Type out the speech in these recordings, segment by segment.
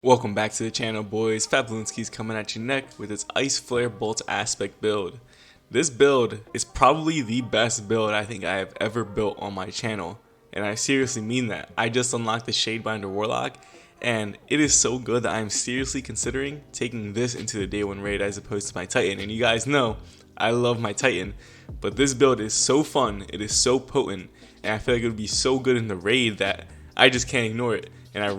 Welcome back to the channel, boys. Fabulinski's coming at your neck with its Iceflare Bolt Aspect build. This build is probably the best build I think I have ever built on my channel, and I seriously mean that. I just unlocked the shadebinder warlock, and it is so good that I am seriously considering taking this into the day 1 raid as opposed to my Titan. And you guys know I love my Titan, but this build is so fun, it is so potent, and I feel like it would be so good in the raid that I just can't ignore it. And I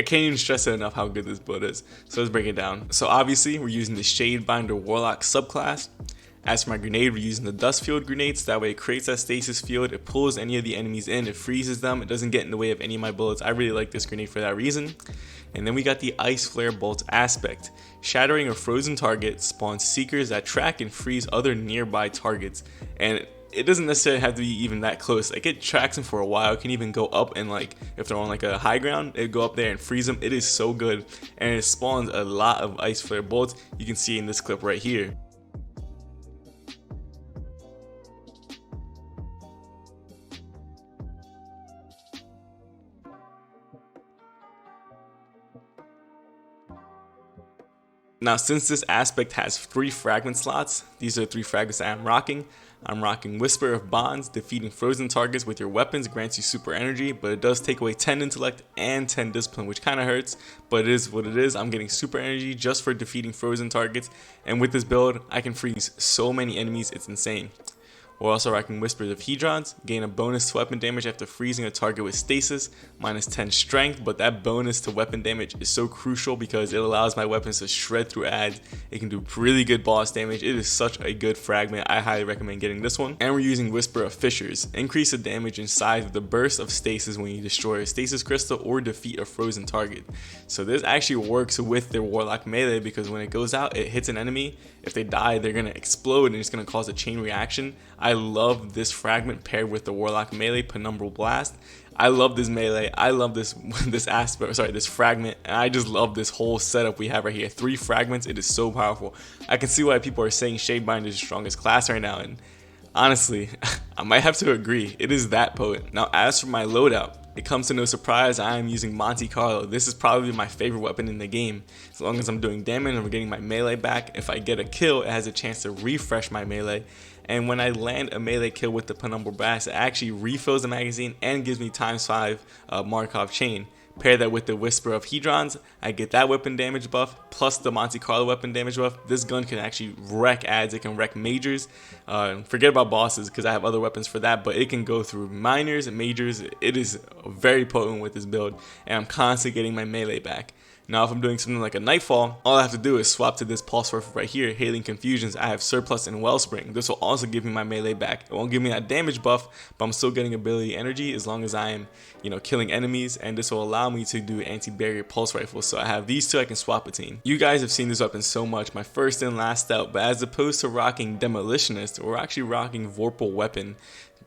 can't even stress it enough how good this build is. So let's break it down. So obviously we're using the Shadebinder Warlock subclass. As for my grenade, we're using the Dust Field grenades. That way it creates that stasis field, it pulls any of the enemies in, it freezes them, it doesn't get in the way of any of my bullets. I really like this grenade for that reason. And then we got the Iceflare Bolt Aspect. Shattering a frozen target spawns seekers that track and freeze other nearby targets. And it doesn't necessarily have to be even that close. Like, it tracks them for a while. It can even go up and, like, if they're on like a high ground, it go up there and freeze them. It is so good, and it spawns a lot of ice flare bolts. You can see in this clip right here. Now, since this aspect has 3 fragment slots, these are the 3 fragments that I'm rocking. I'm rocking Whisper of Bonds. Defeating frozen targets with your weapons grants you super energy, but it does take away 10 intellect and 10 discipline, which kind of hurts, but it is what it is. I'm getting super energy just for defeating frozen targets, and with this build, I can freeze so many enemies, it's insane. We're also rocking Whispers of Hedrons, gain a bonus to weapon damage after freezing a target with stasis, minus 10 strength, but that bonus to weapon damage is so crucial because it allows my weapons to shred through ads. It can do really good boss damage. It is such a good fragment. I highly recommend getting this one. And we're using Whisper of Fissures, increase the damage and size of the burst of stasis when you destroy a stasis crystal or defeat a frozen target. So this actually works with their warlock melee because when it goes out, it hits an enemy. If they die, they're going to explode and it's going to cause a chain reaction. I love this fragment paired with the warlock melee penumbral blast. I love this melee. I love this this fragment, and I just love this whole setup we have right here. 3 fragments. It is so powerful. I can see why people are saying Shadebinder is the strongest class right now, and honestly, I might have to agree. It is that potent. Now, as for my loadout, it comes to no surprise I am using Monte Carlo. This is probably my favorite weapon in the game. As long as I'm doing damage and I'm getting my melee back, if I get a kill, it has a chance to refresh my melee. And when I land a melee kill with the penumbral blast, it actually refills the magazine and gives me ×5 Markov chain. Pair that with the Whisper of Hedrons, I get that weapon damage buff plus the Monte Carlo weapon damage buff. This gun can actually wreck ads, it can wreck majors. Forget about bosses because I have other weapons for that, but it can go through minors and majors. It is very potent with this build, and I'm constantly getting my melee back. Now, if I'm doing something like a Nightfall, all I have to do is swap to this Pulse Rifle right here, Hailing Confusions. I have Surplus and Wellspring. This will also give me my melee back. It won't give me that damage buff, but I'm still getting ability energy as long as I am, killing enemies, and this will allow me to do anti-barrier Pulse Rifles. So I have these 2 I can swap between. You guys have seen this weapon so much, my first and last out, but as opposed to rocking Demolitionist, we're actually rocking Vorpal Weapon.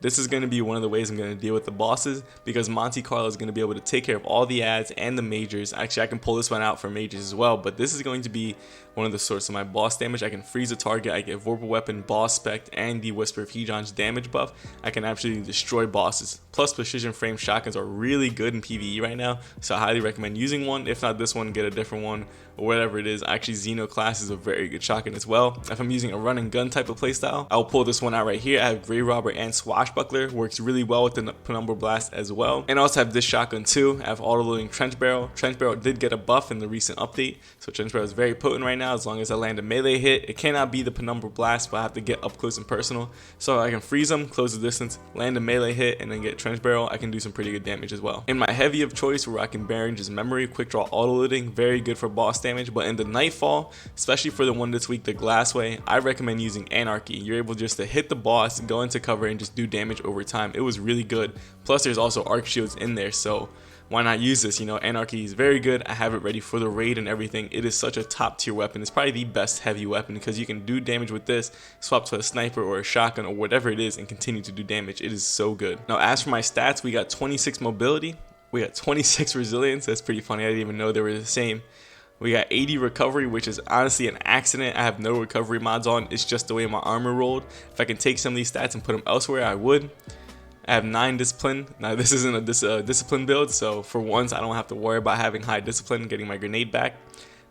This is going to be one of the ways I'm going to deal with the bosses because Monte Carlo is going to be able to take care of all the ads and the majors. Actually, I can pull this one out for majors as well, but this is going to be one of the sources of my boss damage. I can freeze a target, I get Vorpal Weapon, Boss Spec, and the Whisper of Hedron's damage buff. I can actually destroy bosses. Plus, precision frame shotguns are really good in PvE right now, so I highly recommend using one. If not this one, get a different one or whatever it is. Actually, Xeno class is a very good shotgun as well. If I'm using a run and gun type of playstyle, I'll pull this one out right here. I have Grey Robber and Swashbuckler, works really well with the Penumbral Blast as well. And I also have this shotgun too. I have auto-loading Trench Barrel. Trench Barrel did get a buff in the recent update, so Trench Barrel is very potent right now as long as I land a melee hit. It cannot be the Penumbral Blast, but I have to get up close and personal. So I can freeze them, close the distance, land a melee hit, and then get Trench Barrel. I can do some pretty good damage as well. In my heavy of choice, we're rocking Behringer's Memory, Quick Draw auto-loading, very good for boss damage. But in the Nightfall, especially for the one this week, the Glassway, I recommend using Anarchy. You're able just to hit the boss, go into cover, and just do damage over time. It was really good. Plus, there's also arc shields in there, so why not use this? Anarchy is very good. I have it ready for the raid and everything. It is such a top tier weapon. It's probably the best heavy weapon because you can do damage with this, swap to a sniper or a shotgun or whatever it is, and continue to do damage. It is so good. Now, as for my stats, we got 26 mobility, we got 26 resilience. That's pretty funny. I didn't even know they were the same. We got 80 recovery, which is honestly an accident. I have no recovery mods on. It's just the way my armor rolled. If I can take some of these stats and put them elsewhere, I would. I have 9 discipline. Now this isn't a discipline build, so for once I don't have to worry about having high discipline and getting my grenade back.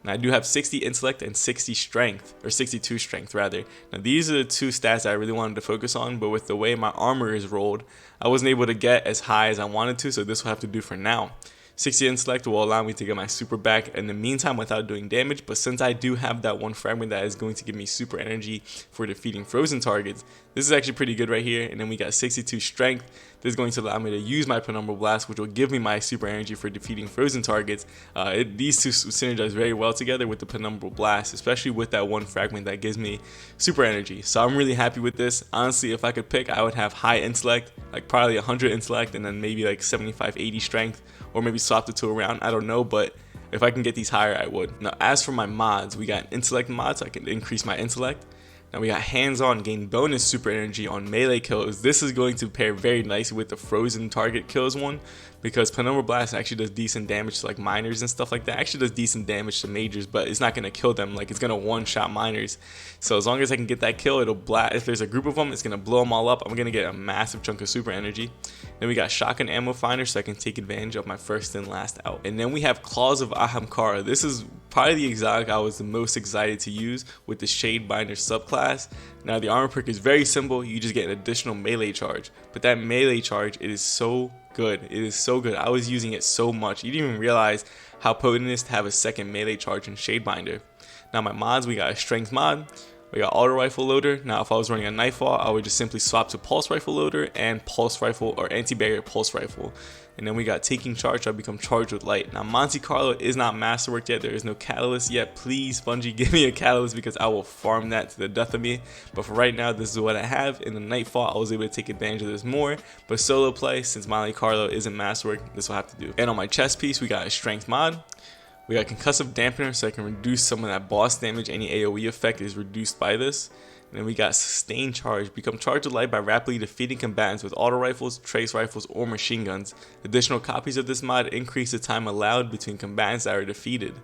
Now I do have 60 intellect and 60 strength, or 62 strength rather. Now these are the 2 stats that I really wanted to focus on, but with the way my armor is rolled, I wasn't able to get as high as I wanted to, so this will have to do for now. 60 intellect will allow me to get my super back in the meantime without doing damage, but since I do have that 1 fragment that is going to give me super energy for defeating frozen targets, this is actually pretty good right here. And then we got 62 strength. This is going to allow me to use my penumbral blast, which will give me my super energy for defeating frozen targets. These 2 synergize very well together with the penumbral blast, especially with that 1 fragment that gives me super energy. So I'm really happy with this. Honestly, if I could pick, I would have high intellect, like probably 100 intellect, and then maybe like 75, 80 strength, or maybe swap the 2 around. I don't know, but if I can get these higher, I would. Now, as for my mods, we got an intellect mod, so I can increase my intellect. Now we got hands-on, gain bonus super energy on melee kills. This is going to pair very nicely with the frozen target kills one, because penumbral blast actually does decent damage to like miners and stuff like that. Actually does decent damage to majors, but it's not going to kill them. Like, it's going to one-shot miners. So as long as I can get that kill, it'll blast. If there's a group of them, it's going to blow them all up. I'm going to get a massive chunk of super energy. Then we got shotgun ammo finder, so I can take advantage of my first and last out. And then we have claws of ahamkara. This is probably the exotic I was the most excited to use with the shadebinder subclass. Now the armor perk is very simple. You just get an additional melee charge, but that melee charge, it is so good. It is so good. I was using it so much. You didn't even realize how potent it is to have a second melee charge in shadebinder. Now my mods, we got a strength mod. We got auto rifle loader. Now if I was running a nightfall, I would just simply swap to pulse rifle loader and pulse rifle or anti-barrier pulse rifle. And then we got taking charge, so I become charged with light. Now Monte Carlo is not masterworked yet. There is no catalyst yet. Please Bungie, give me a catalyst, because I will farm that to the death of me. But for right now, this is what I have. In the nightfall, I was able to take advantage of this more, but solo play, since Monte Carlo isn't masterworked, this will have to do. And on my chest piece, we got a strength mod. We got concussive dampener, so I can reduce some of that boss damage. Any AoE effect is reduced by this. And then we got sustained charge. Become charged with light by rapidly defeating combatants with auto rifles, trace rifles, or machine guns. Additional copies of this mod increase the time allowed between combatants that are defeated.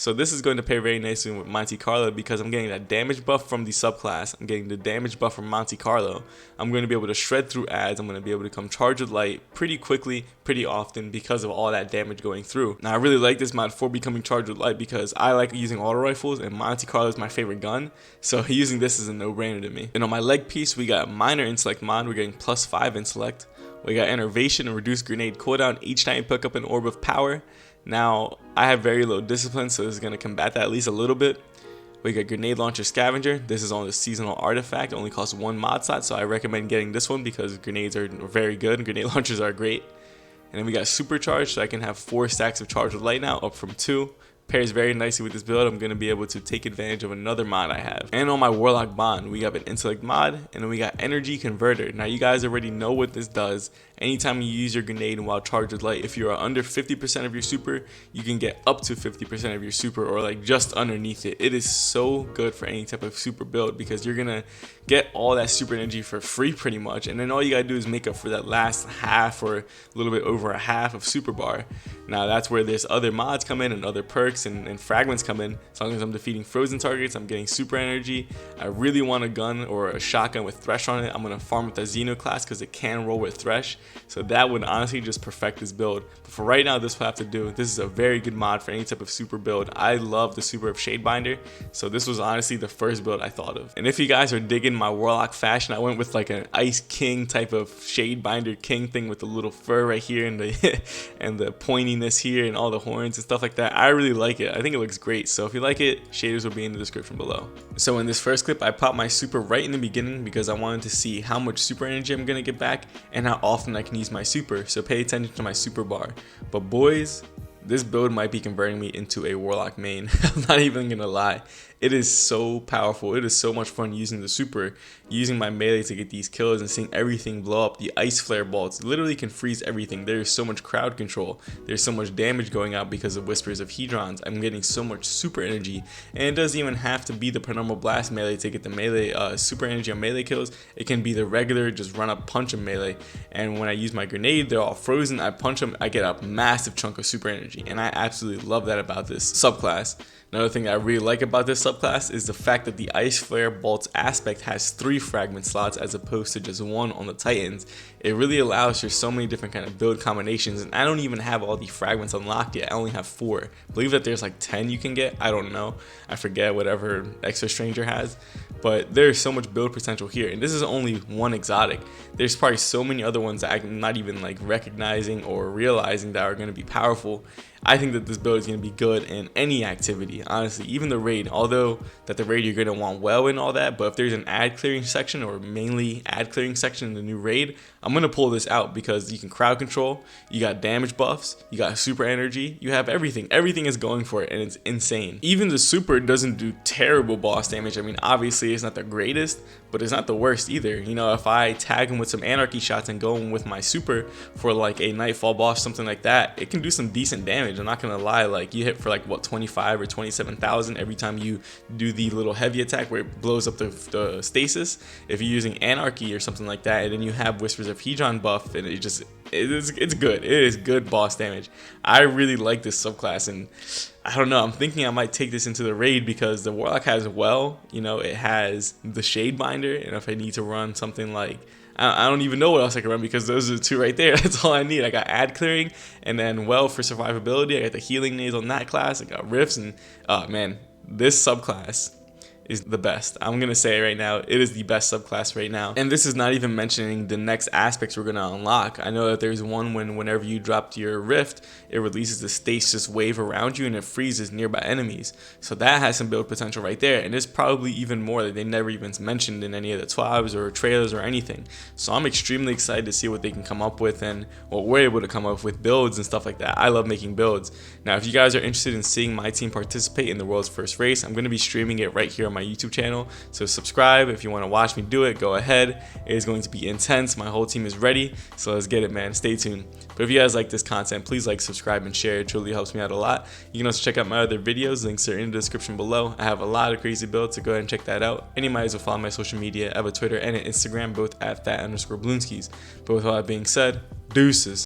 So this is going to pair very nicely with Monte Carlo, because I'm getting that damage buff from the subclass. I'm getting the damage buff from Monte Carlo. I'm going to be able to shred through ads. I'm going to be able to come charged with light pretty quickly, pretty often, because of all that damage going through. Now I really like this mod for becoming charged with light, because I like using auto rifles and Monte Carlo is my favorite gun. So using this is a no-brainer to me. And on my leg piece, we got minor intellect mod. We're getting +5 intellect. We got enervation and reduced grenade cooldown each time you pick up an orb of power. Now, I have very low discipline, so this is going to combat that at least a little bit. We got grenade launcher scavenger. This is on the seasonal artifact. It only costs 1 mod slot, so I recommend getting this one because grenades are very good. Grenade launchers are great. And then we got supercharge, so I can have 4 stacks of charge with light now, up from 2. Pairs very nicely with this build. I'm going to be able to take advantage of another mod I have. And on my warlock bond, we have an intellect mod, and then we got energy converter. Now you guys already know what this does. Anytime you use your grenade while charged with light, if you are under 50% of your super, you can get up to 50% of your super, or like just underneath it. It is so good for any type of super build, because you're gonna get all that super energy for free pretty much, and then all you gotta do is make up for that last half or a little bit over a half of super bar. Now that's where there's other mods come in and other perks and fragments come in. As long as I'm defeating frozen targets, I'm getting super energy. I really want a gun or a shotgun with Thresh on it. I'm gonna farm with the Xeno class because it can roll with Thresh, so that would honestly just perfect this build. But for right now, this will have to do. This is a very good mod for any type of super build. I love the super of Shadebinder, so this was honestly the first build I thought of. And if you guys are digging my warlock fashion, I went with like an Ice King type of Shadebinder King thing with the little fur right here and the and the pointiness here and all the horns and stuff like that. I really like it. I think it looks great. So if you like it, shaders will be in the description below. So in this first clip, I popped my super right in the beginning because I wanted to see how much super energy I'm gonna get back and how often I can use my super. So pay attention to my super bar. But boys, this build might be converting me into a warlock main. I'm not even gonna lie. It is so powerful. It is so much fun using the super, using my melee to get these kills and seeing everything blow up. The Iceflare bolts literally can freeze everything. There is so much crowd control. There's so much damage going out because of whispers of hedrons. I'm getting so much super energy, and it doesn't even have to be the penumbral blast melee to get the melee super energy on melee kills. It can be the regular just run up punch them melee, and when I use my grenade, they're all frozen. I punch them, I get a massive chunk of super energy, and I absolutely love that about this subclass. Another thing that I really like about this subclass is the fact that the Iceflare Bolt's aspect has 3 fragment slots as opposed to just 1 on the Titans. It really allows for so many different kind of build combinations, and I don't even have all the fragments unlocked yet. I only have 4. I believe that there's like 10 you can get. I don't know. I forget whatever Extra Stranger has. But there's so much build potential here, and this is only one exotic. There's probably so many other ones that I'm not even like recognizing or realizing that are going to be powerful. I think that this build is going to be good in any activity, honestly, even the raid, although that the raid you're going to want well and all that, but if there's an ad clearing section or mainly ad clearing section in the new raid, I'm going to pull this out because you can crowd control, you got damage buffs, you got super energy, you have everything is going for it, and it's insane. Even the super doesn't do terrible boss damage. I mean, obviously it's not the greatest, but it's not the worst either. You know, if I tag him with some anarchy shots and go in with my super for like a nightfall boss, something like that, it can do some decent damage. I'm not gonna lie, like you hit for like what, 25 or 27,000 every time you do the little heavy attack where it blows up the stasis. If you're using anarchy or something like that, and then you have Whispers of Hedron buff, and it's good. It is good boss damage. I really like this subclass, and I don't know, I'm thinking I might take this into the raid because the warlock has it has the shadebinder, and if I need to run something like, I don't even know what else I can run because those are the 2 right there. That's all I need. I got ad clearing, and then for survivability, I got the healing nades on that class. I got rifts, and man, this subclass is the best. I'm gonna say it right now, it is the best subclass right now. And this is not even mentioning the next aspects we're gonna unlock. I know that there's one whenever you drop your rift, it releases the stasis wave around you and it freezes nearby enemies. So that has some build potential right there, and there's probably even more that they never even mentioned in any of the TWABs or trailers or anything. So I'm extremely excited to see what they can come up with and what we're able to come up with builds and stuff like that. I love making builds. Now, if you guys are interested in seeing my team participate in the world's first race, I'm gonna be streaming it right here on my YouTube channel, so subscribe if you want to watch me do it. Go ahead, it is going to be intense. My whole team is ready, so let's get it, man. Stay tuned. But if you guys like this content, please like, subscribe, and share. It truly helps me out a lot. You can also check out my other videos, links are in the description below. I have a lot of crazy builds, so go ahead and check that out. And you might as well follow my social media. I have a Twitter and an Instagram, both at that_Bloonskis. But with all that being said, deuces.